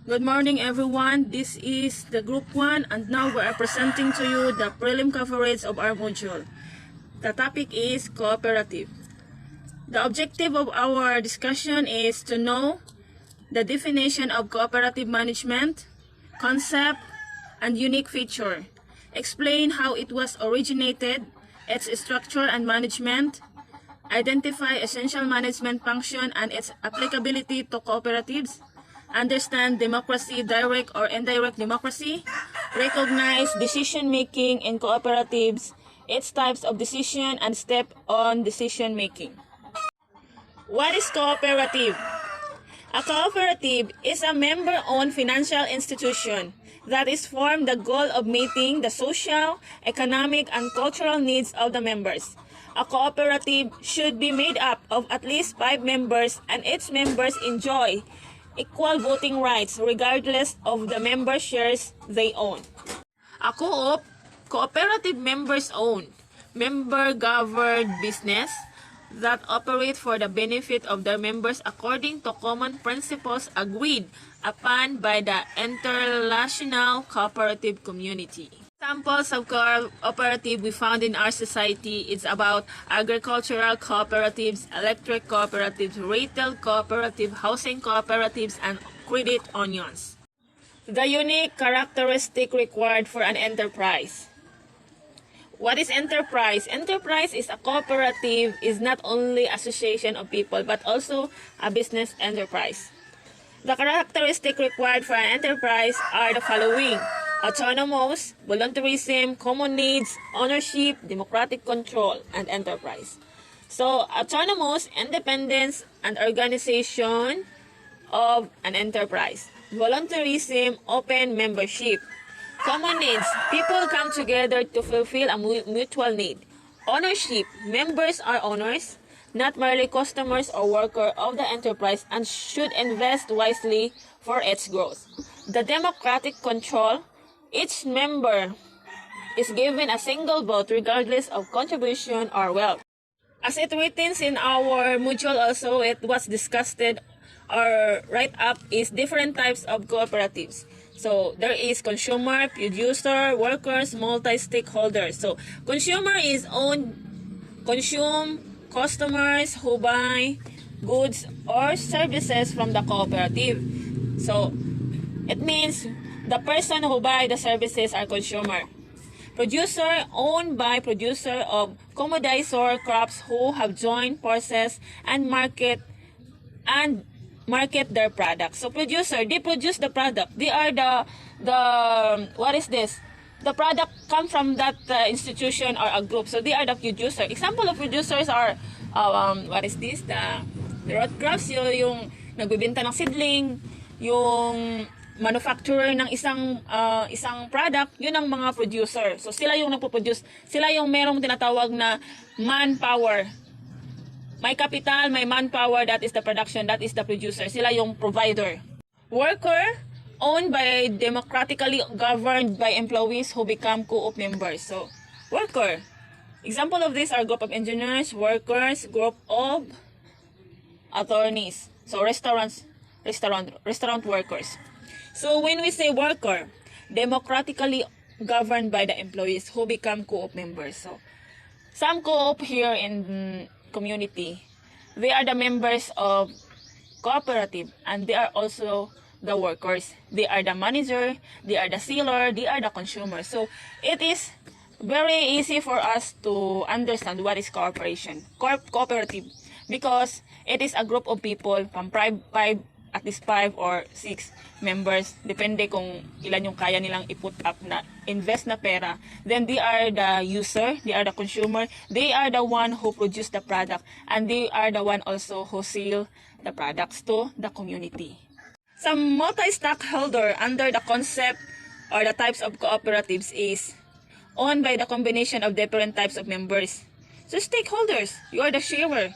Good morning everyone, this is the group 1 and now we are presenting to you the prelim coverage of our module. The topic is cooperative. The objective of our discussion is to know the definition of cooperative management, concept, and unique feature. Explain how it was originated, its structure and management, identify essential management function and its applicability to cooperatives, understand democracy, direct or indirect democracy, recognize decision-making in cooperatives, its types of decision, and step on decision-making. What is cooperative? A cooperative is a member-owned financial institution that is formed the goal of meeting the social, economic, and cultural needs of the members. A cooperative should be made up of at least 5 members and its members enjoy equal voting rights regardless of the member shares they own. A co-op, cooperative members own, member-governed business that operate for the benefit of their members according to common principles agreed upon by the international cooperative community. Examples of cooperative we found in our society is about agricultural cooperatives, electric cooperatives, retail cooperative, housing cooperatives, and credit unions. The unique characteristic required for an enterprise. What is enterprise? Enterprise is a cooperative is not only association of people but also a business enterprise. The characteristic required for an enterprise are the following: autonomous, voluntarism, common needs, ownership, democratic control, and enterprise. So, autonomous, independence, and organization of an enterprise. Voluntarism, open membership. Common needs, people come together to fulfill a mutual need. Ownership, members are owners, not merely customers or workers of the enterprise, and should invest wisely for its growth. The democratic control, each member is given a single vote regardless of contribution or wealth. As it written in our module also, it was discussed or write-up is different types of cooperatives. So there is consumer, producer, workers, multi-stakeholders. So consumer is consume customers who buy goods or services from the cooperative. So it means the person who buy the services are consumer. Producer, owned by producer of commodities or crops who have joined forces and market their product. So producer, they produce the product. They are the what is this? The product come from that institution or a group. So they are the producer. Example of producers are what is this? The root crops, yung nagbebenta ng seedling, yung manufacturer ng isang product, yun ang mga producer. So sila yung nagpo-produce. Sila yung merong tinatawag na manpower. May capital, may manpower, that is the production, that is the producer. Sila yung provider. Worker, owned by democratically governed by employees who become co-op members. So, worker. Example of this are group of engineers, workers, group of attorneys. So, restaurant workers. So, when we say worker, democratically governed by the employees who become co-op members. So, some co-op here in community, they are the members of cooperative and they are also the workers. They are the manager, they are the seller, they are the consumer. So it is very easy for us to understand what is cooperative because it is a group of people from at least 5 or 6 members, depende kung ilan yung kaya nilang i-put up na invest na pera. Then they are the user, they are the consumer, they are the one who produce the product, and they are the one also who sell the products to the community. Some multi-stakeholder under the concept or the types of cooperatives is owned by the combination of different types of members. So stakeholders, you are the sharer.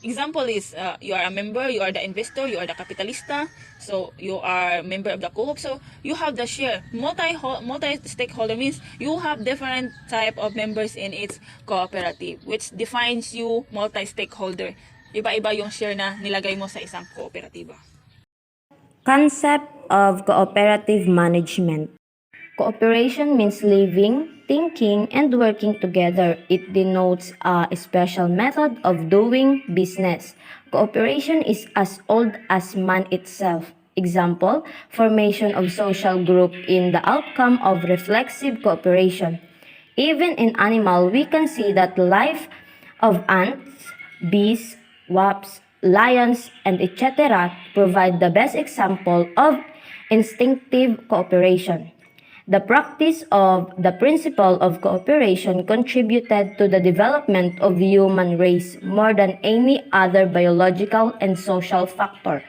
Example is, you are a member, you are the investor, you are the capitalista, so you are a member of the co-op, so you have the share. Multi-stakeholder means you have different type of members in its cooperative, which defines you multi-stakeholder. Iba-iba yung share na nilagay mo sa isang kooperatiba. Concept of cooperative management. Cooperation means living, thinking, and working together. It denotes a special method of doing business. Cooperation is as old as man itself. Example, formation of social group in the outcome of reflexive cooperation. Even in animal, we can see that life of ants, bees, wasps, lions, and etc. provide the best example of instinctive cooperation. The practice of the principle of cooperation contributed to the development of the human race more than any other biological and social factor.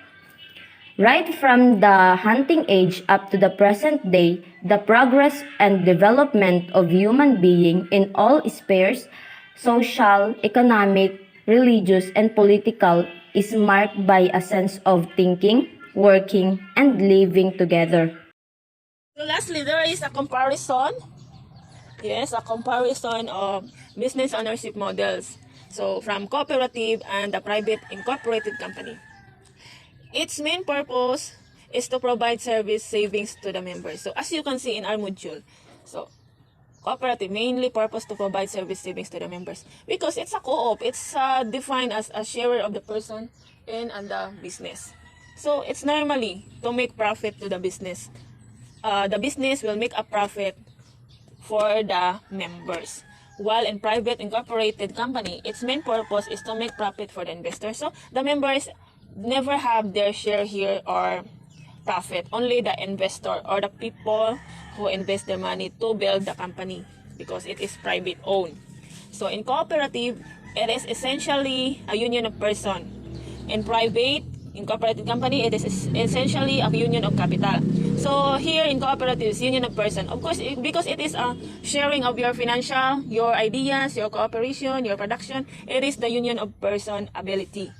Right from the hunting age up to the present day, the progress and development of human being in all spheres, social, economic, religious, and political, is marked by a sense of thinking, working, and living together. So lastly, there is a comparison. Yes, a comparison of business ownership models. So from cooperative and the private incorporated company. Its main purpose is to provide service savings to the members. So as you can see in our module, so cooperative mainly purpose to provide service savings to the members because it's a co-op. It's defined as a sharer of the person in and the business. So it's normally to make profit to the business. The business will make a profit for the members. While in private incorporated company, its main purpose is to make profit for the investor. So the members never have their share here or profit. Only the investor or the people who invest their money to build the company because it is private owned. So in cooperative, it is essentially a union of person. In private incorporated company, it is essentially a union of capital. So here in cooperative is union of person. Of course, because it is a sharing of your financial, your ideas, your cooperation, your production, it is the union of person, ability,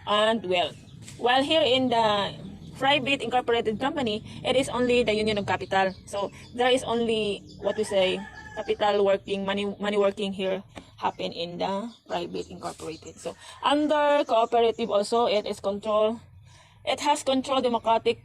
and wealth. While here in the private incorporated company, it is only the union of capital. So there is only what we say capital working, money working here happen in the private incorporated. So under cooperative also it is control. It has control democratic.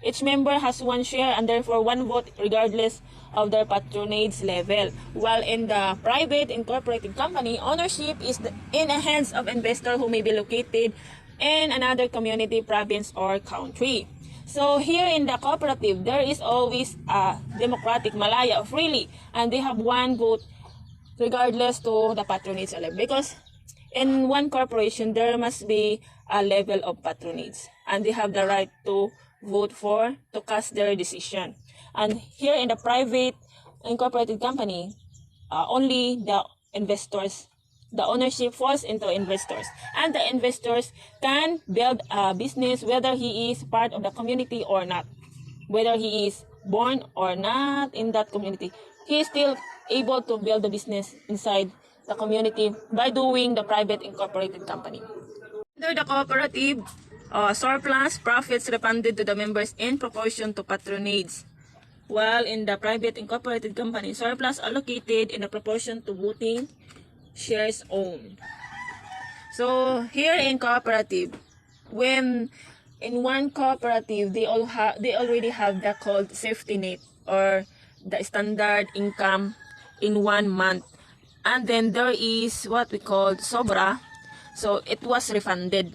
Each member has one share and therefore one vote regardless of their patronage level. While in the private incorporated company, ownership is in the hands of investor who may be located in another community, province, or country. So here in the cooperative, there is always a democratic Malaya freely, and they have one vote regardless to the patronage level. Because in one corporation, there must be a level of patronage, and they have the right to vote for, to cast their decision. And here in the private incorporated company, only the investors, the ownership falls into investors, and the investors can build a business whether he is part of the community or not, whether he is born or not in that community. He is still able to build the business inside the community by doing the private incorporated company. Under the cooperative, surplus profits refunded to the members in proportion to patronage. While in the private incorporated company, surplus allocated in the proportion to voting shares owned. So here in cooperative, when in one cooperative they already have the called safety net or the standard income in 1 month, and then there is what we call sobra. So it was refunded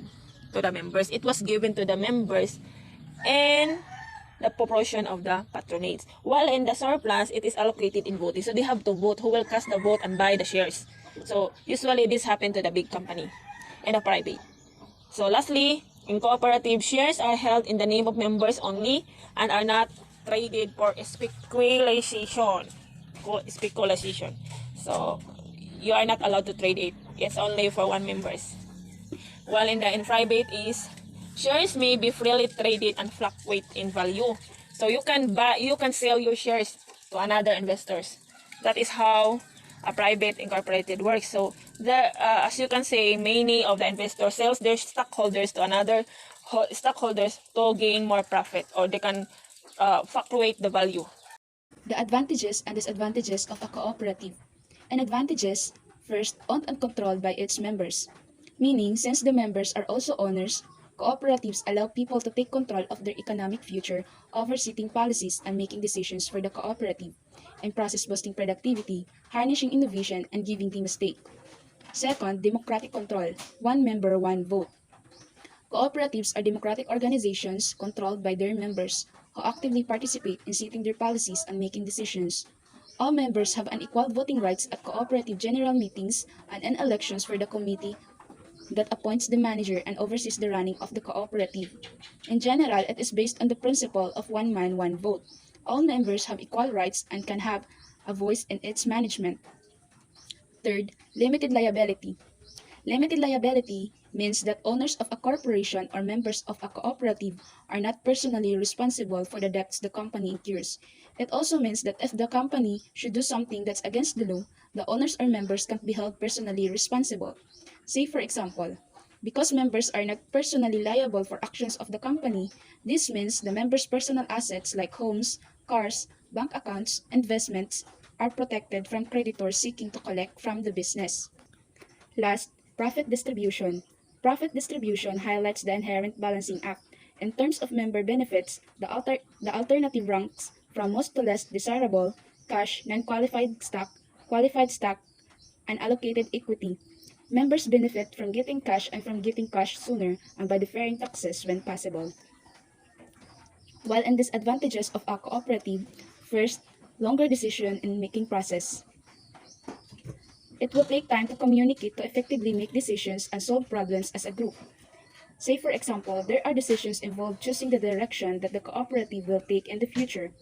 to the members. It was given to the members and the proportion of the patronage. While in the surplus, it is allocated in voting. So they have to vote who will cast the vote and buy the shares. So usually this happens to the big company and the private. So lastly, in cooperative, shares are held in the name of members only and are not traded for speculation. Speculation. So you are not allowed to trade it. It's only for one members. While in private is shares may be freely traded and fluctuate in value. So you can sell your shares to another investors. That is how a private incorporated works. So there, as you can say, many of the investors sells their stockholders to another stockholders to gain more profit, or they can fluctuate the value. The advantages and disadvantages of a cooperative. And advantages, first, owned and controlled by its members. Meaning, since the members are also owners, Cooperatives allow people to take control of their economic future, overseeing policies and making decisions for the cooperative, and process boosting productivity, harnessing innovation, and giving them a stake. Second, democratic control. One member, one vote. Cooperatives are democratic organizations controlled by their members who actively participate in setting their policies and making decisions. All members have an equal voting rights at cooperative general meetings and in elections for the committee that appoints the manager and oversees the running of the cooperative. In general, it is based on the principle of one man, one vote. All members have equal rights and can have a voice in its management. Third, limited liability. Limited liability means that owners of a corporation or members of a cooperative are not personally responsible for the debts the company incurs. It also means that if the company should do something that's against the law, the owners or members can't be held personally responsible. Say, for example, because members are not personally liable for actions of the company, this means the members' personal assets like homes, cars, bank accounts, investments are protected from creditors seeking to collect from the business. Last, profit distribution. Profit distribution highlights the inherent balancing act. In terms of member benefits, the alternative ranks from most to less desirable: cash, qualified stock, and allocated equity. Members benefit from getting cash and from getting cash sooner and by deferring taxes when possible. While in disadvantages of a cooperative, first, longer decision in making process. It will take time to communicate to effectively make decisions and solve problems as a group. Say, for example, there are decisions involved choosing the direction that the cooperative will take in the future.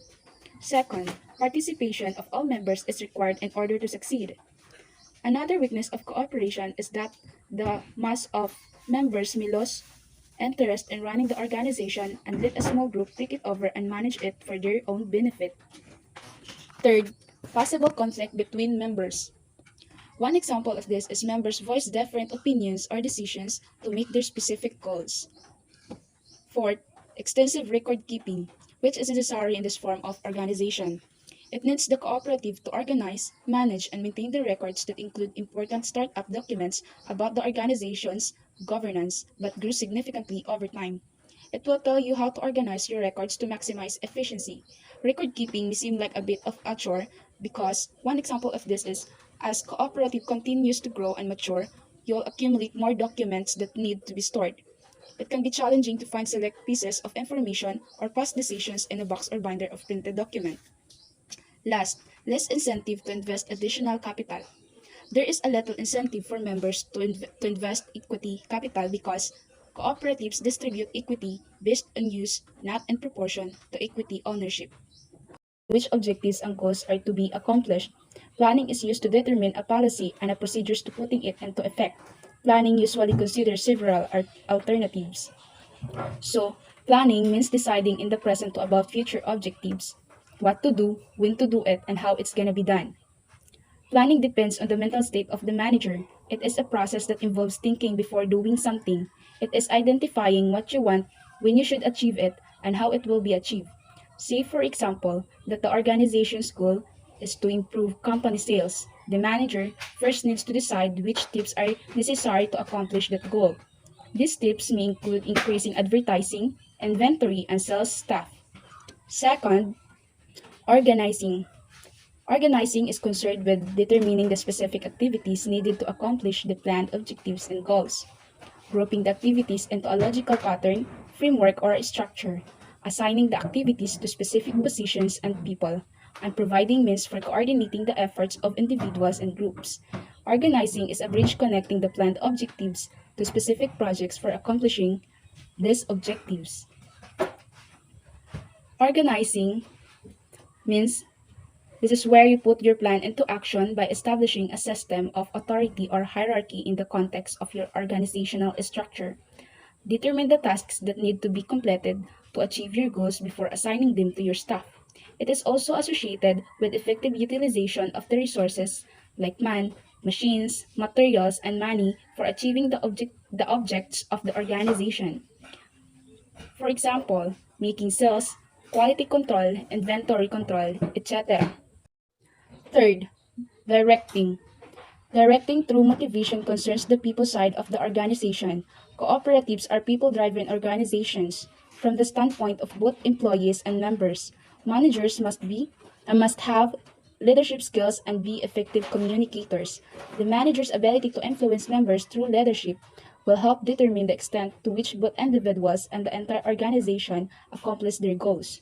Second, participation of all members is required in order to succeed. Another weakness of cooperation is that the mass of members may lose interest in running the organization and let a small group take it over and manage it for their own benefit. Third, possible conflict between members. One example of this is members voice different opinions or decisions to meet their specific goals. Fourth, extensive record keeping, which is necessary in this form of organization. It needs the cooperative to organize, manage, and maintain the records that include important startup documents about the organization's governance, but grew significantly over time. It will tell you how to organize your records to maximize efficiency. Record keeping may seem like a bit of a chore because one example of this is as cooperative continues to grow and mature, you'll accumulate more documents that need to be stored. It can be challenging to find select pieces of information or past decisions in a box or binder of printed document. Last, less incentive to invest additional capital. There is a little incentive for members to invest equity capital because cooperatives distribute equity based on use, not in proportion to equity ownership. Which objectives and goals are to be accomplished. Planning is used to determine a policy and a procedures to putting it into effect. Planning usually considers several alternatives. So, planning means deciding in the present about future objectives, what to do, when to do it, and how it's gonna be done. Planning depends on the mental state of the manager. It is a process that involves thinking before doing something. It is identifying what you want, when you should achieve it, and how it will be achieved. Say, for example, that the organization's goal is to improve company sales. The manager first needs to decide which tips are necessary to accomplish that goal. These tips may include increasing advertising, inventory, and sales staff. Second, organizing. Organizing is concerned with determining the specific activities needed to accomplish the planned objectives and goals, grouping the activities into a logical pattern, framework, or structure, assigning the activities to specific positions and people, and providing means for coordinating the efforts of individuals and groups. Organizing is a bridge connecting the planned objectives to specific projects for accomplishing these objectives. Organizing means this is where you put your plan into action by establishing a system of authority or hierarchy in the context of your organizational structure. Determine the tasks that need to be completed to achieve your goals before assigning them to your staff. It is also associated with effective utilization of the resources like man, machines, materials, and money for achieving the objects of the organization. For example, making sales, quality control, inventory control, etc. Third, directing. Directing through motivation concerns the people side of the organization. Cooperatives are people-driven organizations. From the standpoint of both employees and members, managers must have leadership skills and be effective communicators. The manager's ability to influence members through leadership will help determine the extent to which both individuals and the entire organization accomplish their goals.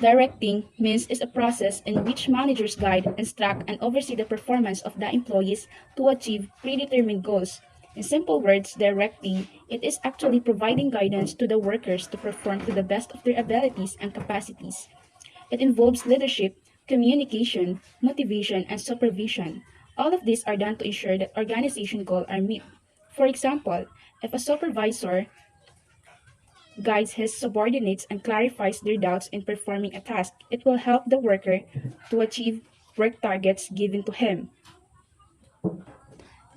Directing means is a process in which managers guide, instruct, and oversee the performance of the employees to achieve predetermined goals. In simple words, directing, it is actually providing guidance to the workers to perform to the best of their abilities and capacities. It involves leadership, communication, motivation, and supervision. All of these are done to ensure that organization goals are met. For example, if a supervisor guides his subordinates and clarifies their doubts in performing a task, it will help the worker to achieve work targets given to him.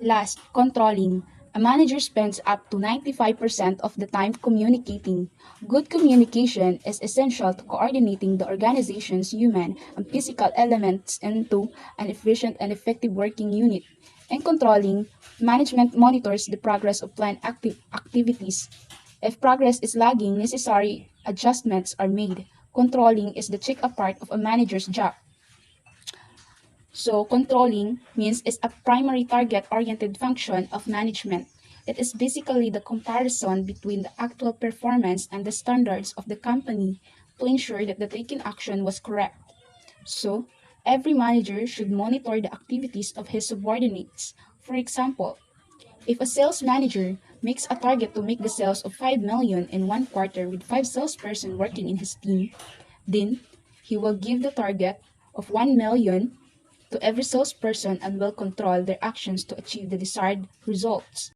Last, controlling. A manager spends up to 95% of the time communicating. Good communication is essential to coordinating the organization's human and physical elements into an efficient and effective working unit. In controlling, management monitors the progress of planned activities. If progress is lagging, necessary adjustments are made. Controlling is the check-up part of a manager's job. So, controlling means is a primary target-oriented function of management. It is basically the comparison between the actual performance and the standards of the company to ensure that the taken action was correct. So, every manager should monitor the activities of his subordinates. For example, if a sales manager makes a target to make the sales of 5 million in one quarter with 5 salespersons working in his team, then he will give the target of 1 million to every salesperson and will control their actions to achieve the desired results.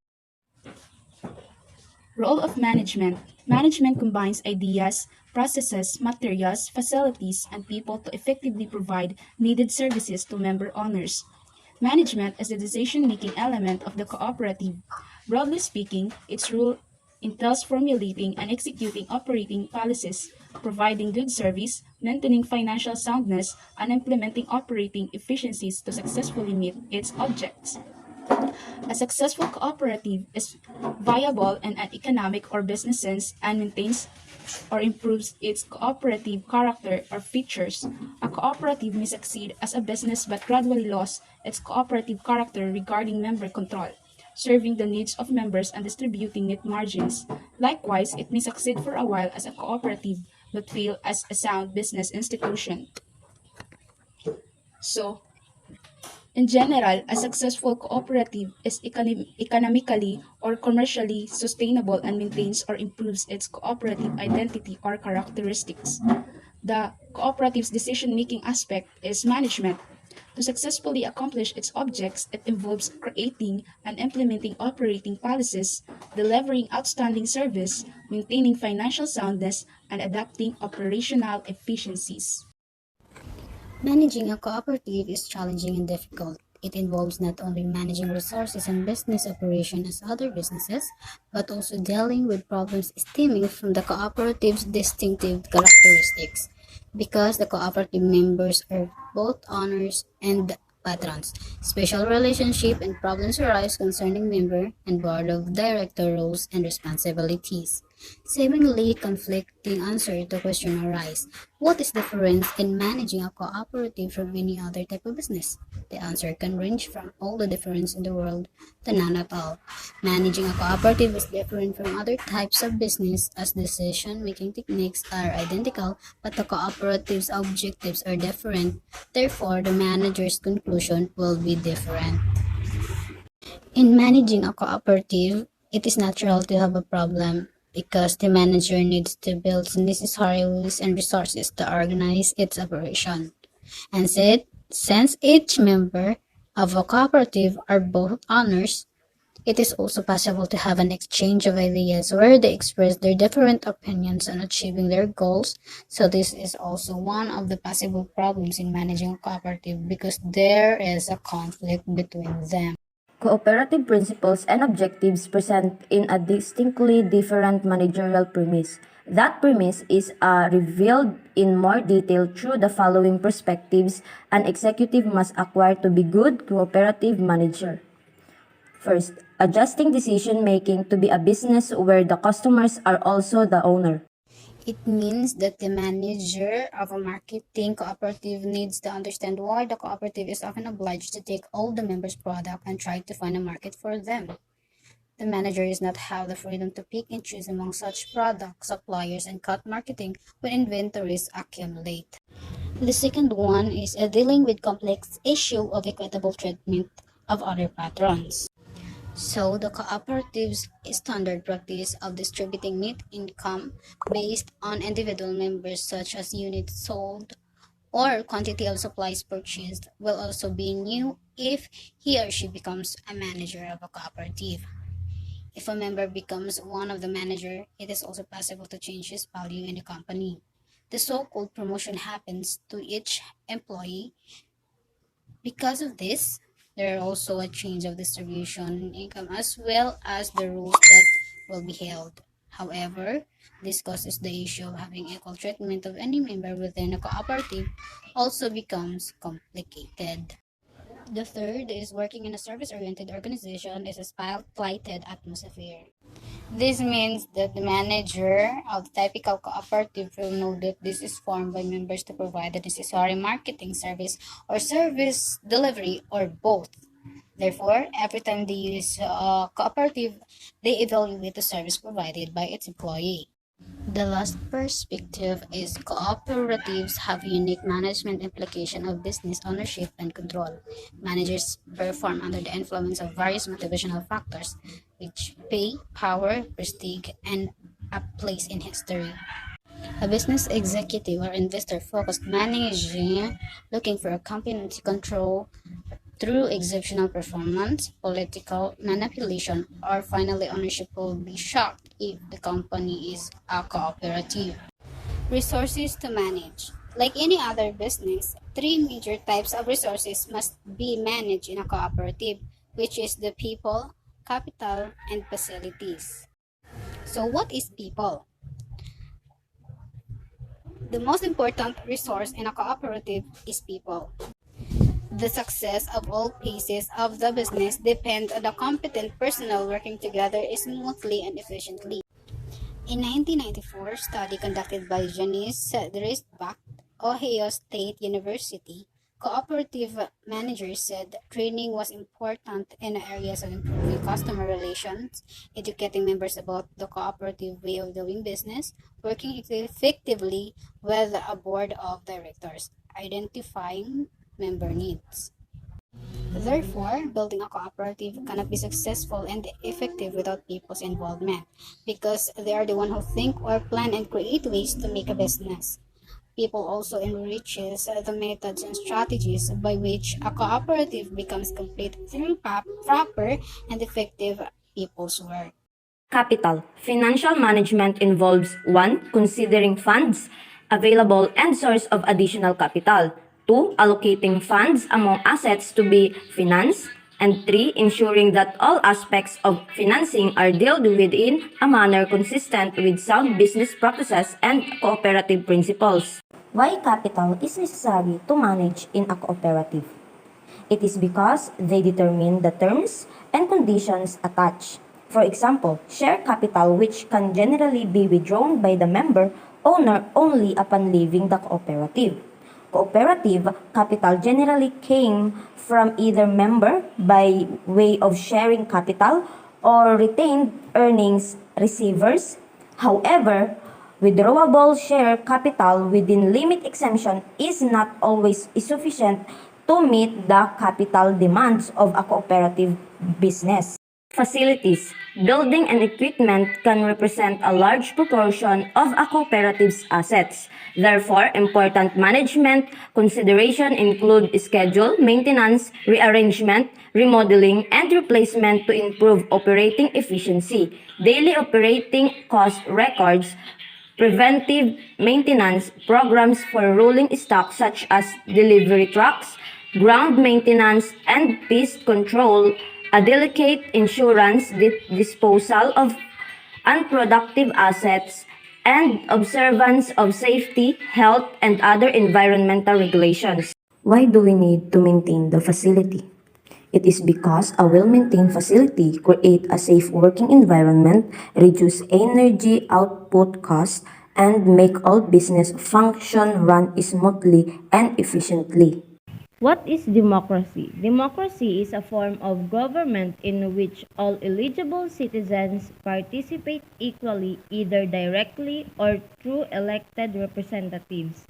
Role of management. Management combines ideas, processes, materials, facilities, and people to effectively provide needed services to member owners. Management is the decision-making element of the cooperative. Broadly speaking, its role entails formulating and executing operating policies, providing good service, maintaining financial soundness, and implementing operating efficiencies to successfully meet its objects. A successful cooperative is viable in an economic or business sense and maintains or improves its cooperative character or features. A cooperative may succeed as a business but gradually lose its cooperative character regarding member control, serving the needs of members and distributing net margins. Likewise, it may succeed for a while as a cooperative but fail as a sound business institution. So, in general, a successful cooperative is economically or commercially sustainable and maintains or improves its cooperative identity or characteristics. The cooperative's decision-making aspect is management. To successfully accomplish its objects, it involves creating and implementing operating policies, delivering outstanding service, maintaining financial soundness, and adapting operational efficiencies. Managing a cooperative is challenging and difficult. It involves not only managing resources and business operation as other businesses, but also dealing with problems stemming from the cooperative's distinctive characteristics. Because the cooperative members are both owners and patrons, special relationship and problems arise concerning member and board of director roles and responsibilities. Seemingly conflicting answers to question arise. What is the difference in managing a cooperative from any other type of business? The answer can range from all the difference in the world to none at all. Managing a cooperative is different from other types of business as decision-making techniques are identical, but the cooperative's objectives are different. Therefore, the manager's conclusion will be different. In managing a cooperative, it is natural to have a problem because the manager needs to build the necessary rules and resources to organize its operation. And since each member of a cooperative are both owners, it is also possible to have an exchange of ideas where they express their different opinions on achieving their goals. So this is also one of the possible problems in managing a cooperative because there is a conflict between them. Cooperative principles and objectives present in a distinctly different managerial premise. That premise is revealed in more detail through the following perspectives an executive must acquire to be good cooperative manager. First, adjusting decision making to be a business where the customers are also the owner. It means that the manager of a marketing cooperative needs to understand why the cooperative is often obliged to take all the members' product and try to find a market for them. The manager does not have the freedom to pick and choose among such products, suppliers, and cut marketing when inventories accumulate. The second one is dealing with complex issue of equitable treatment of other patrons. So the cooperative's standard practice of distributing net income based on individual members such as units sold or quantity of supplies purchased will also be new if he or she becomes a manager of a cooperative. If a member becomes one of the manager, it is also possible to change his value in the company. The so-called promotion happens to each employee. Because of this, there are also a change of distribution in income as well as the rules that will be held. However, this causes the issue of having equal treatment of any member within a cooperative also becomes complicated. The third is working in a service-oriented organization is a spotlighted atmosphere. This means that the manager of the typical cooperative will know that this is formed by members to provide the necessary marketing service or service delivery or both. Therefore, every time they use a cooperative, they evaluate the service provided by its employee. The last perspective is cooperatives have unique management implication of business ownership and control. Managers perform under the influence of various motivational factors, which pay, power, prestige, and a place in history. A business executive or investor focused managing looking for a company to control through exceptional performance, political manipulation, or finally ownership will be shocked if the company is a cooperative. Resources to manage. Like any other business, three major types of resources must be managed in a cooperative, which is the people, capital, and facilities. So what is people? The most important resource in a cooperative is people. The success of all pieces of the business depends on the competent personnel working together smoothly and efficiently. In 1994 study conducted by Janice Drisbach, Ohio State University, cooperative managers said training was important in areas of improving customer relations, educating members about the cooperative way of doing business, working effectively with a board of directors, identifying member needs. Therefore, building a cooperative cannot be successful and effective without people's involvement because they are the one who think or plan and create ways to make a business. People also enriches the methods and strategies by which a cooperative becomes complete through proper and effective people's work. Capital. Financial management involves 1. Considering funds available and source of additional capital. 2. Allocating funds among assets to be financed. And 3. Ensuring that all aspects of financing are dealt with in a manner consistent with sound business practices and cooperative principles. Why capital is necessary to manage in a cooperative? It is because they determine the terms and conditions attached. For example, share capital which can generally be withdrawn by the member owner only upon leaving the cooperative. Cooperative capital generally came from either member by way of sharing capital or retained earnings receivers. However, withdrawable share capital within limit exemption is not always sufficient to meet the capital demands of a cooperative business. Facilities, building and equipment can represent a large proportion of a cooperative's assets. Therefore, important management consideration include schedule, maintenance, rearrangement, remodeling, and replacement to improve operating efficiency, daily operating cost records, preventive maintenance programs for rolling stock such as delivery trucks, ground maintenance, and pest control, a delicate insurance disposal of unproductive assets, and observance of safety, health, and other environmental regulations. Why do we need to maintain the facility? It is because a well-maintained facility creates a safe working environment, reduce energy output costs, and make all business function run smoothly and efficiently. What is democracy? Democracy is a form of government in which all eligible citizens participate equally, either directly or through elected representatives,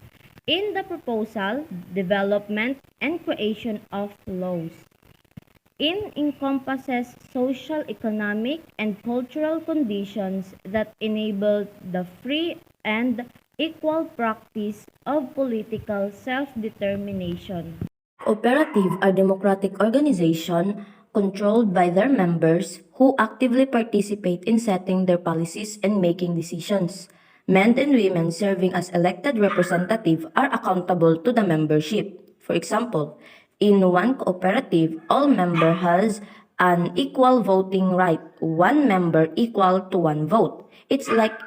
in the proposal, development, and creation of laws. It encompasses social, economic, and cultural conditions that enable the free and equal practice of political self-determination. Cooperative are democratic organizations controlled by their members who actively participate in setting their policies and making decisions. Men and women serving as elected representatives are accountable to the membership. For example, in one cooperative, all member has an equal voting right, one member equal to one vote. It's like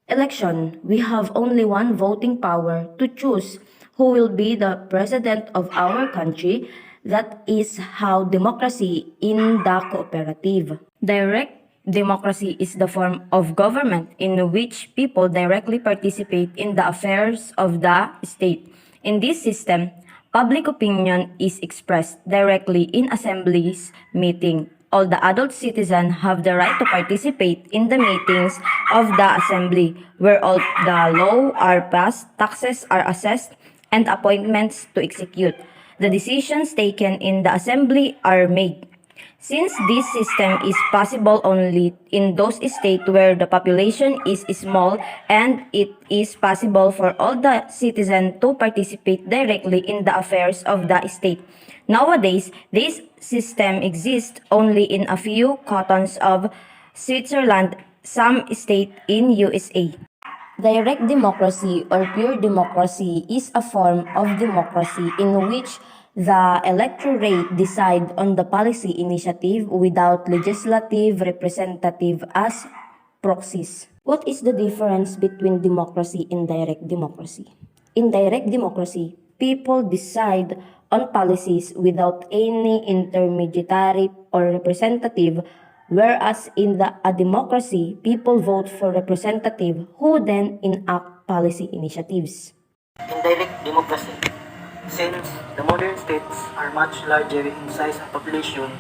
election, we have only one voting power to choose who will be the president of our country. That is how democracy in the cooperative. Direct democracy is the form of government in which people directly participate in the affairs of the state. In this system, public opinion is expressed directly in assemblies meeting. All the adult citizens have the right to participate in the meetings of the assembly, where all the law are passed, taxes are assessed, and appointments to execute. The decisions taken in the assembly are made. Since this system is possible only in those states where the population is small, and it is possible for all the citizens to participate directly in the affairs of the state. Nowadays, this system exists only in a few cantons of Switzerland, some states in USA. Direct democracy or pure democracy is a form of democracy in which the electorate decide on the policy initiative without legislative representative as proxies. What is the difference between democracy and direct democracy? In direct democracy, people decide on policies without any intermediary or representative, whereas in a democracy, people vote for representative who then enact policy initiatives. Indirect democracy. Since the modern states are much larger in size and population,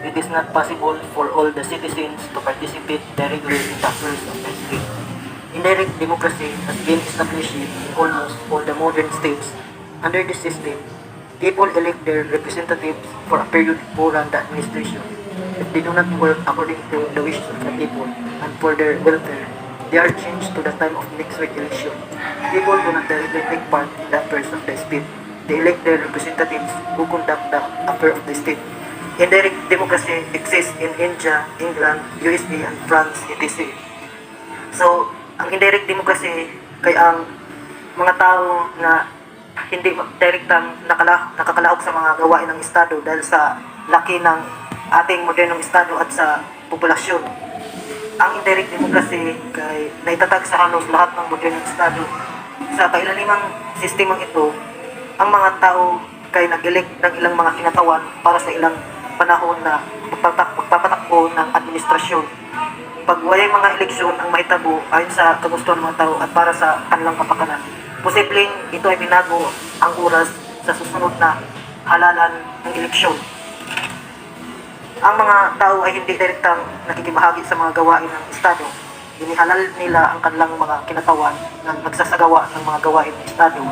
it is not possible for all the citizens to participate directly in the affairs of the state. Indirect democracy has been established in almost all the modern states. Under this system, people elect their representatives for a period to run the administration. If they do not work according to the wishes of the people and for their welfare, they are changed to the time of next election. People do not directly take part in the affairs of the state. They elect their representatives who conduct the affairs of the state. Indirect democracy exists in India, England, USA, and France, etc. So, ang indirect democracy kay ang mga tao na hindi direktang nakakalaok sa mga gawain ng Estado dahil sa laki ng ating modernong Estado at sa populasyon. Ang indirect democracy kay naitatag sa halos lahat ng modernong Estado. Sa kailanimang sistemang ito, ang mga tao kay nag-elect ng ilang mga kinatawan para sa ilang panahon na magpapatakbo ng administrasyon. Pag walay mga eleksyon ang mahitabo ayon sa kagustuhan ng mga tao at para sa kanilang kapakanan, posibleng ito ay binago ang oras sa susunod na halalan ng eleksyon. Ang mga tao ay hindi direktang nakikibahagi sa mga gawain ng Estado. Inihalal nila ang kanilang mga kinatawan na nagsasagawa ng mga gawain ng Estado.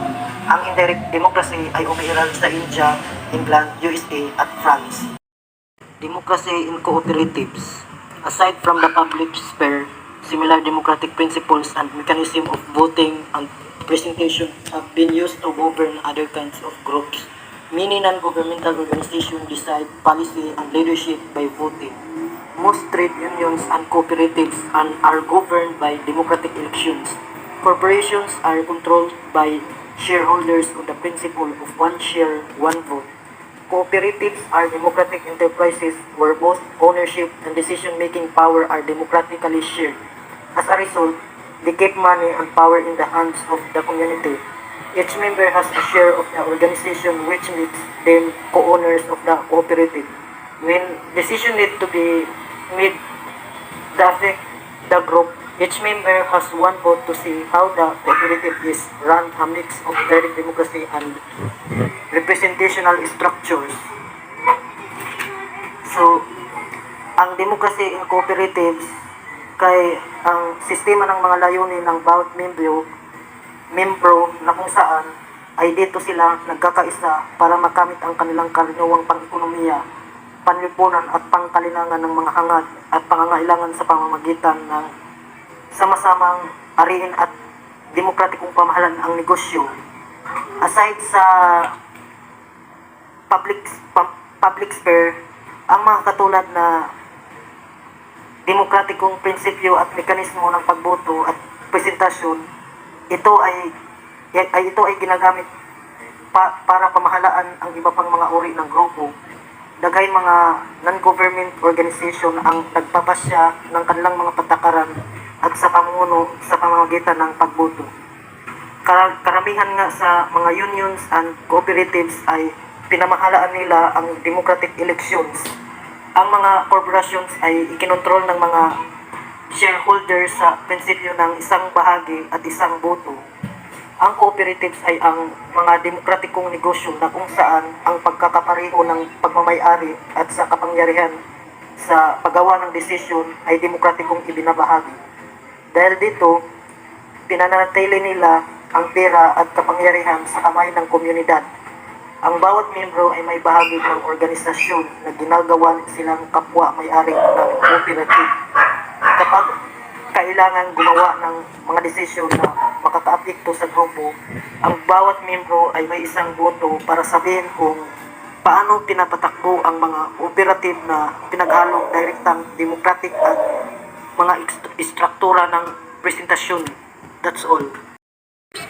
Ang indirect democracy ay umiiral sa India, England, USA at France. Democracy in cooperatives. Aside from the public sphere, similar democratic principles and mechanism of voting and presentation have been used to govern other kinds of groups. Many non-governmental organizations decide policy and leadership by voting. Most trade unions and cooperatives are governed by democratic elections. Corporations are controlled by shareholders on the principle of one share, one vote. Cooperatives are democratic enterprises where both ownership and decision-making power are democratically shared. As a result, they keep money and power in the hands of the community. Each member has a share of the organization which makes them co-owners of the cooperative. When decision need to be made that affect the group, each member has one vote to see how the cooperative is run, a mix of direct democracy and representational structures. So, ang democracy in cooperatives kay ang sistema ng mga layunin ng bawat membro na kung saan ay dito sila nagkakaisa para makamit ang kanilang karaniwang pang-ekonomiya, panlipunan at pangkalinangan ng mga hangad at pangangailangan sa pamamagitan ng sama-samang ariin at demokratikong pamahalaan ang negosyo. Aside sa public sphere, ang mga katulad na demokratikong prinsipyo at mekanismo ng pagboto at presentasyon, ito ay ginagamit para pamahalaan ang iba pang mga uri ng grupo. Dagay mga non-government organization ang nagpapasya ng kanilang mga patakaran at sa pamumuno sa pamamagitan ng pagboto. Karamihan nga sa mga unions and cooperatives ay pinamahalaan nila ang democratic elections. Ang mga corporations ay ikinontrol ng mga shareholders sa prinsipyo ng isang bahagi at isang boto. Ang cooperatives ay ang mga demokratikong negosyo na kung saan ang pagkakapareho ng pagmamayari at sa kapangyarihan sa paggawa ng desisyon ay demokratikong ibinabahagi. Dahil dito, pinanatili nila ang pera at kapangyarihan sa kamay ng komunidad. Ang bawat membro ay may bahagi ng organisasyon na ginagawa silang kapwa may-ari ng cooperative. Kapag kailangan gumawa ng mga desisyon na makakaapekto sa grupo, ang bawat membro ay may isang boto para sabihin kung paano pinapatakbo ang mga cooperative na pinaghalong direktang democratic at mga istruktura ng presentasyon. That's all.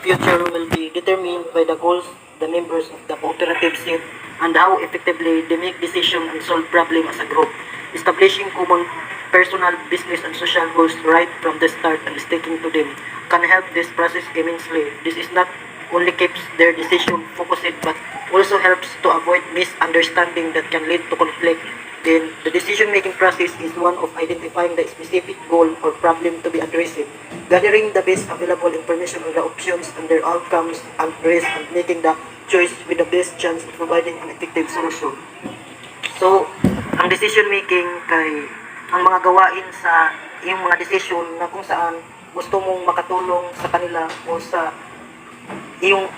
Future will be determined by the goals the members of the cooperative set and how effectively they make decisions and solve problems as a group. Establishing common personal, business, and social goals right from the start and sticking to them can help this process immensely. This is not only keeps their decision focused but also helps to avoid misunderstanding that can lead to conflict. Then, the decision-making process is one of identifying the specific goal or problem to be addressed, gathering the best available information on the options and their outcomes and risk, and making the choice with the best chance of providing an effective solution. So, ang decision-making kay ang mga gawain sa iyong mga decision na kung saan gusto mong makatulong sa kanila o sa iyong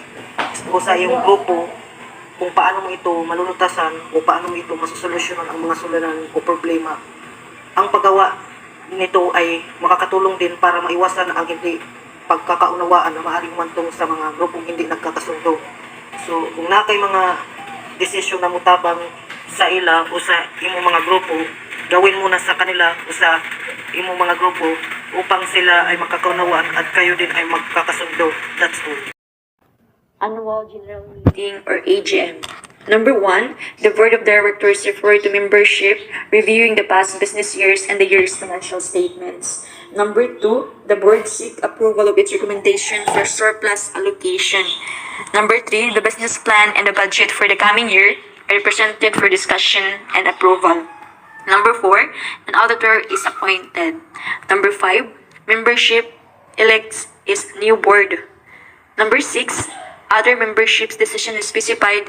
grupo, kung paano mo ito malulutasan o paano mo ito masusolusyonan ang mga sulanan o problema. Ang paggawa nito ay makakatulong din para maiwasan ang hindi pagkakaunawaan na maaaring mantong sa mga grupong hindi nagkakasundo. So, kung na kay mga desisyon na mutabang sa ila o sa imong mga grupo, gawin muna sa kanila o sa imong mga grupo upang sila ay makakaunawaan at kayo din ay magkakasundo. That's all. Annual General Meeting or AGM. Number 1, the Board of Directors refer to membership, reviewing the past business years and the year's financial statements. Number 2, the Board seek approval of its recommendation for surplus allocation. Number 3, the business plan and the budget for the coming year are presented for discussion and approval. Number 4, an auditor is appointed. Number 5, membership elects its new board. Number 6, other membership's decision is specified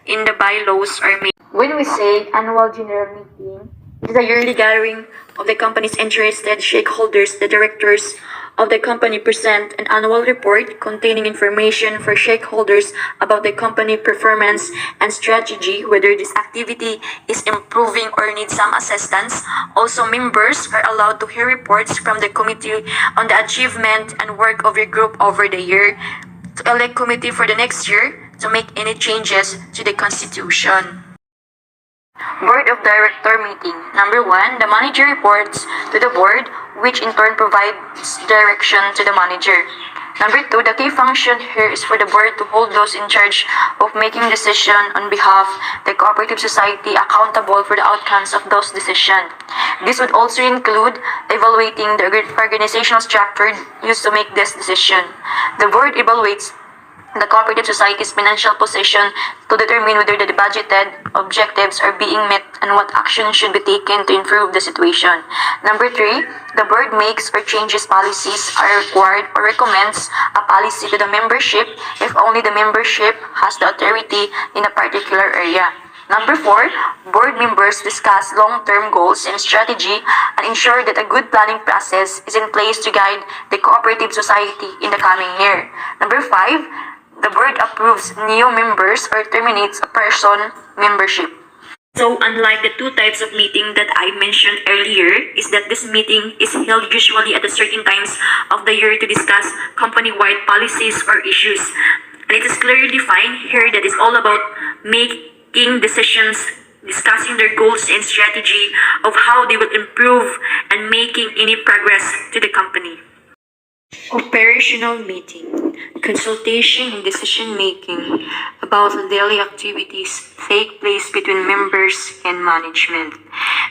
in the bylaws are made. When we say annual general meeting, it is a yearly gathering of the company's interested shareholders. The directors of the company present an annual report containing information for shareholders about the company performance and strategy, whether this activity is improving or needs some assistance. Also, members are allowed to hear reports from the committee on the achievement and work of your group over the year, to elect committee for the next year, to make any changes to the constitution. Board of Director meeting. Number 1, the manager reports to the board, which in turn provides direction to the manager. Number two, the key function here is for the board to hold those in charge of making decision on behalf of the cooperative society accountable for the outcomes of those decisions. This would also include evaluating the organizational structure used to make this decision. The board evaluates the cooperative society's financial position to determine whether the budgeted objectives are being met and what action should be taken to improve the situation. Number three, the board makes or changes policies are required or recommends a policy to the membership if only the membership has the authority in a particular area. Number four, board members discuss long-term goals and strategy and ensure that a good planning process is in place to guide the cooperative society in the coming year. Number five, the board approves new members or terminates a person membership. So unlike the two types of meeting that I mentioned earlier, is that this meeting is held usually at a certain times of the year to discuss company-wide policies or issues. And it is clearly defined here that it's all about making decisions, discussing their goals and strategy of how they will improve and making any progress to the company. Operational meeting, consultation and decision making about the daily activities take place between members and management.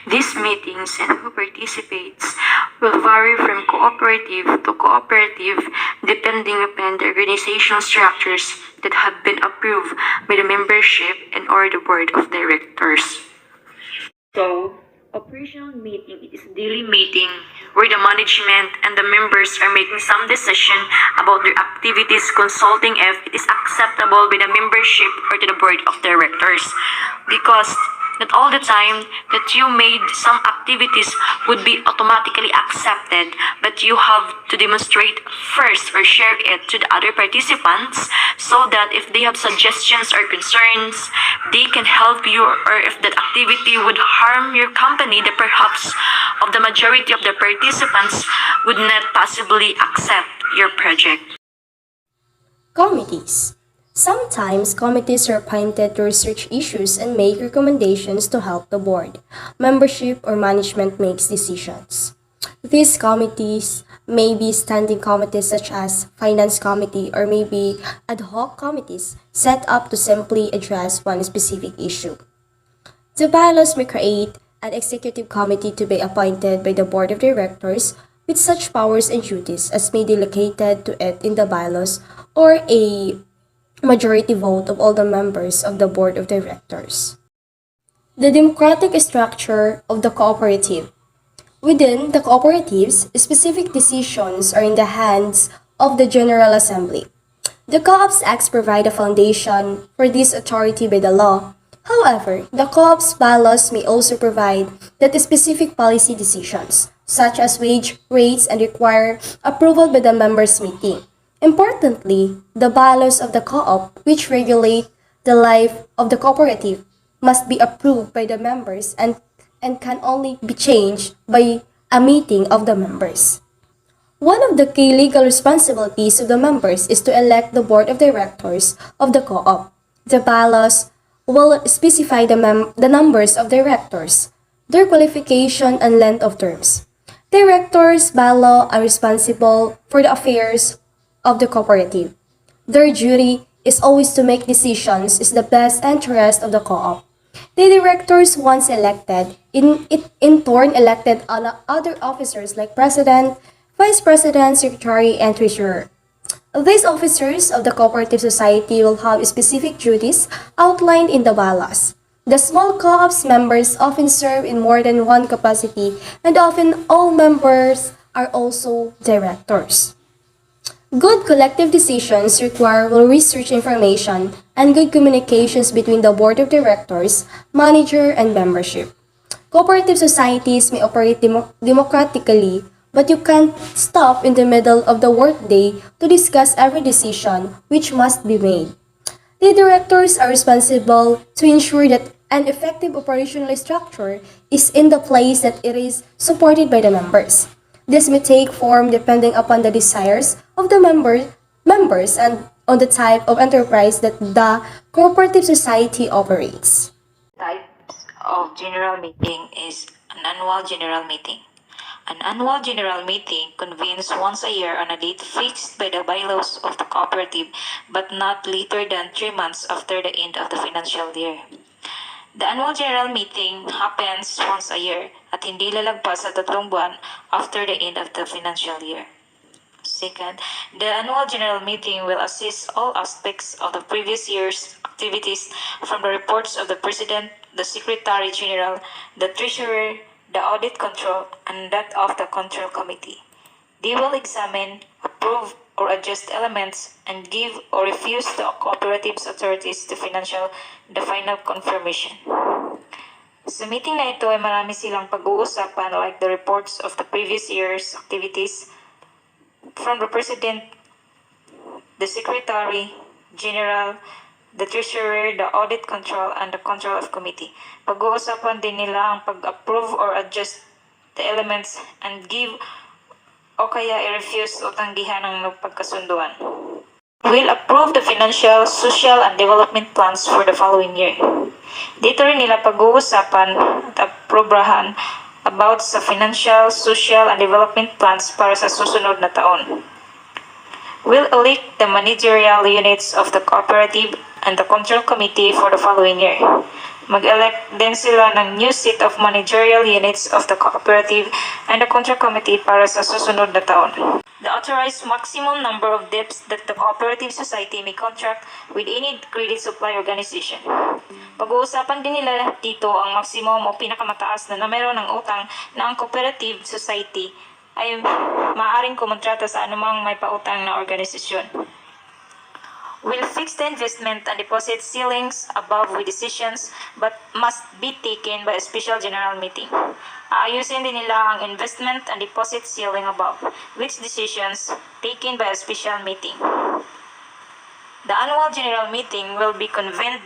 These meetings and who participates will vary from cooperative to cooperative depending upon the organizational structures that have been approved by the membership and or the board of directors. So, operational meeting, it is a daily meeting where the management and the members are making some decision about their activities, consulting if it is acceptable by the membership or to the board of directors. Because not all the time that you made some activities would be automatically accepted, but you have to demonstrate first or share it to the other participants so that if they have suggestions or concerns, they can help you, or if that activity would harm your company that perhaps of the majority of the participants would not possibly accept your project. Committees. Sometimes committees are appointed to research issues and make recommendations to help the board. Membership or management makes decisions. These committees may be standing committees such as finance committee or maybe ad hoc committees set up to simply address one specific issue. The bylaws may create an executive committee to be appointed by the board of directors with such powers and duties as may be delegated to it in the bylaws or a majority vote of all the members of the board of directors. The democratic structure of the cooperative. Within the cooperatives, specific decisions are in the hands of the General Assembly. The Co-ops Acts provide a foundation for this authority by the law. However, the Co-ops bylaws may also provide that specific policy decisions, such as wage rates, and require approval by the members' meeting. Importantly, the bylaws of the co-op, which regulate the life of the cooperative, must be approved by the members and can only be changed by a meeting of the members. One of the key legal responsibilities of the members is to elect the board of directors of the co-op. The bylaws will specify the numbers of directors, their qualification and length of terms. Directors by law are responsible for the affairs of the cooperative. Their duty is always to make decisions in the best interest of the co-op. The directors, once elected, in turn elected other officers like president, vice president, secretary, and treasurer. These officers of the cooperative society will have specific duties outlined in the bylaws. The small co-ops members often serve in more than one capacity, and often all members are also directors. Good collective decisions require well-researched information and good communications between the board of directors, manager, and membership. Cooperative societies may operate democratically, but you can't stop in the middle of the workday to discuss every decision which must be made. The directors are responsible to ensure that an effective operational structure is in the place that it is supported by the members. This may take form depending upon the desires of the members and on the type of enterprise that the cooperative society operates. Types of general meeting is an annual general meeting, An annual general meeting convenes once a year on a date fixed by the bylaws of the cooperative but not later than 3 months after the end of the financial year. The annual general meeting happens once a year at hindi lalagpas sa 3 buwan after the end of the financial year. Second, the annual general meeting will assess all aspects of the previous year's activities from the reports of the President, the Secretary General, the Treasurer, the Audit Control, and that of the Control Committee. They will examine, approve, or adjust elements and give or refuse the cooperative's authorities the final confirmation. Sa meeting na ito ay marami silang pag-uusapan like the reports of the previous year's activities from the President, the Secretary General, the Treasurer, the Audit Control, and the Control of Committee. Pag-uusapan din nila ang pag-approve or adjust the elements and give o kaya i-refuse o tanggihan ang pagkasunduan. Will approve the financial, social, and development plans for the following year. Dito rin nila pag-uusapan at aprobahan about sa financial, social, and development plans para sa susunod na taon. Will elect the managerial units of the cooperative and the control committee for the following year. Mag-elect din sila ng new set of managerial units of the cooperative and the control committee para sa susunod na taon. The authorized maximum number of debts that the cooperative society may contract with any credit supply organization. Pag-uusapan din nila dito ang maximum o pinakamataas na numero ng utang na ang cooperative society ay maaaring kumontrata sa anumang may pautang na organisasyon. Will fix the investment and deposit ceilings above with decisions but must be taken by a special general meeting. Aayusin din nila ang investment and deposit ceiling above, which decisions taken by a special meeting. The annual general meeting will be convened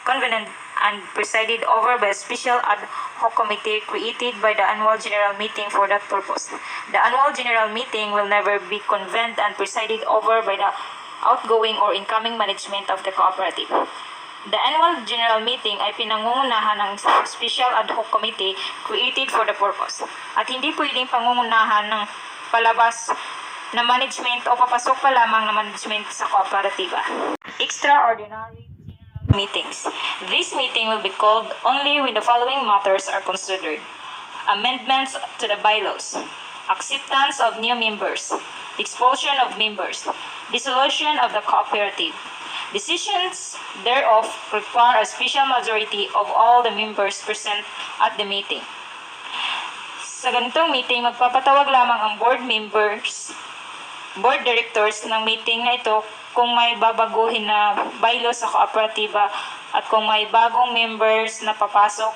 and presided over by a special ad hoc committee created by the annual general meeting for that purpose. The annual general meeting will never be convened and presided over by the outgoing or incoming management of the cooperative. The annual general meeting ay pinangungunahan ng special ad hoc committee created for the purpose at hindi pwedeng pangungunahan ng palabas na management o papasok pa lamang na management sa kooperatiba. Extraordinary meetings. This meeting will be called only when the following matters are considered: amendments to the bylaws, acceptance of new members, expulsion of members, dissolution of the cooperative. Decisions thereof require a special majority of all the members present at the meeting. Sa ganitong meeting, magpapatawag lamang ang board directors ng meeting na ito kung may babaguhin na bylaws sa kooperatiba at kung may bagong members na papasok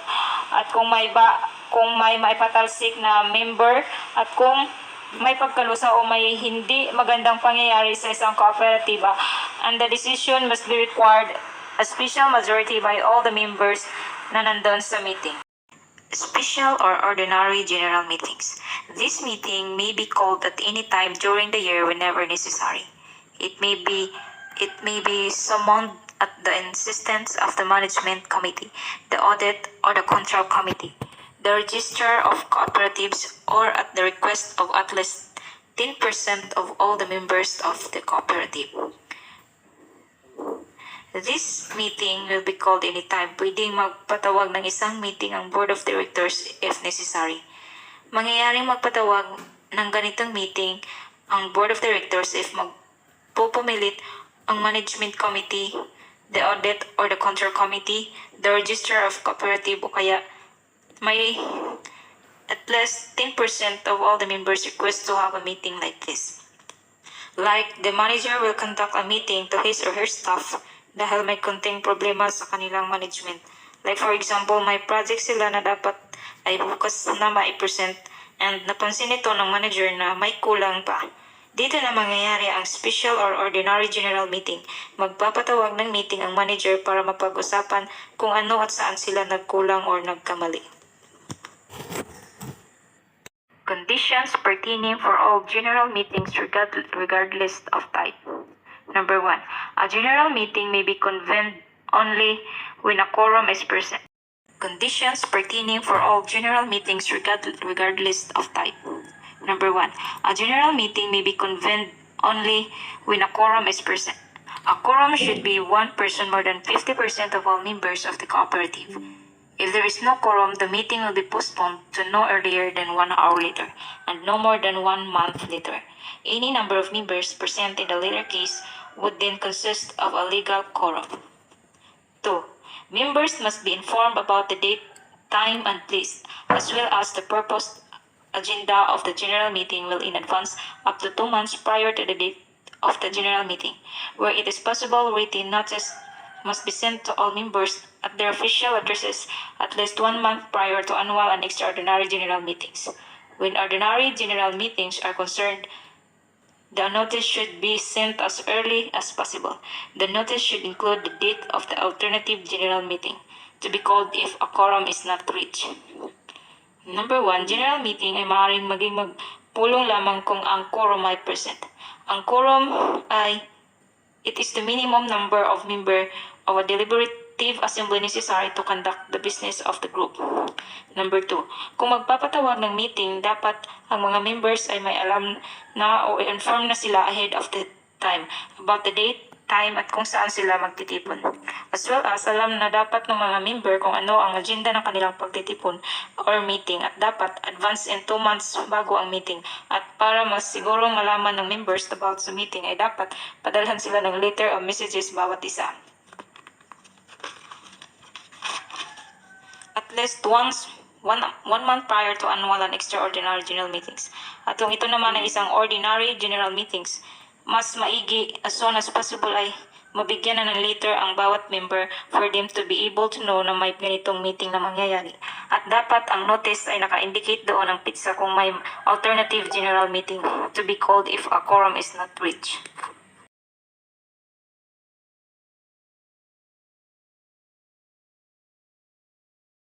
at kung may maipatalsik na member at kung may pagkalusa o may hindi magandang pangyayari sa isang kooperatiba, and the decision must be required a special majority by all the members na nandun sa meeting. Special or ordinary general meetings. This meeting may be called at any time during the year whenever necessary. It may be summoned at the insistence of the management committee, the audit or the control committee, the register of cooperatives, or at the request of at least 10% of all the members of the cooperative. This meeting will be called anytime. Pwedeng magpatawag ng isang meeting ang board of directors if necessary. Mangyayaring magpatawag ng ganitong meeting ang board of directors if magpupumilit ang management committee, the audit or the control committee, the register of cooperative o kaya may at least 10% of all the members request to have a meeting like this. Like, the manager will conduct a meeting to his or her staff dahil may konting problema sa kanilang management. Like for example, may project sila na dapat ay bukas na ma-present and napansin ito ng manager na may kulang pa. Dito na mangyayari ang special or ordinary general meeting. Magpapatawag ng meeting ang manager para mapag-usapan kung ano at saan sila nagkulang or nagkamali. Conditions pertaining for all general meetings regardless of type. Number 1. A general meeting may be convened only when a quorum is present. Conditions pertaining for all general meetings regardless of type. Number 1. A general meeting may be convened only when a quorum is present. A quorum should be one person more than 50% of all members of the cooperative. If there is no quorum, the meeting will be postponed to no earlier than 1 hour later and no more than 1 month later. Any number of members present in the latter case would then consist of a legal quorum. 2. Members must be informed about the date, time, and place, as well as the purpose agenda of the general meeting will in advance up to 2 months prior to the date of the general meeting. Where it is possible, written notice must be sent to all members at their official addresses at least 1 month prior to annual and extraordinary general meetings. When ordinary general meetings are concerned, the notice should be sent as early as possible. The notice should include the date of the alternative general meeting to be called if a quorum is not reached. Number 1, general meeting ay maaaring maging magpulong lamang kung ang quorum ay present. Ang quorum ay it is the minimum number of member of a deliberative assembly necessary to conduct the business of the group. Number 2, kung magpapatawag ng meeting, dapat ang mga members ay may alam na o inform na sila ahead of the time about the date, time, at kung saan sila magtitipon. As well as alam na dapat ng mga member kung ano ang agenda ng kanilang pagtitipon or meeting at dapat advance in 2 months bago ang meeting. At para mas sigurong malaman ng members about sa meeting ay dapat padalhan sila ng letter o messages bawat isa. At least once, one month prior to annual and extraordinary general meetings. At kung ito naman ay isang ordinary general meetings, mas maigi as soon as possible ay mabigyan na ng letter ang bawat member for them to be able to know na may ganitong meeting na mangyayari. At dapat ang notice ay naka-indicate doon ng pizza kung may alternative general meeting to be called if a quorum is not reached.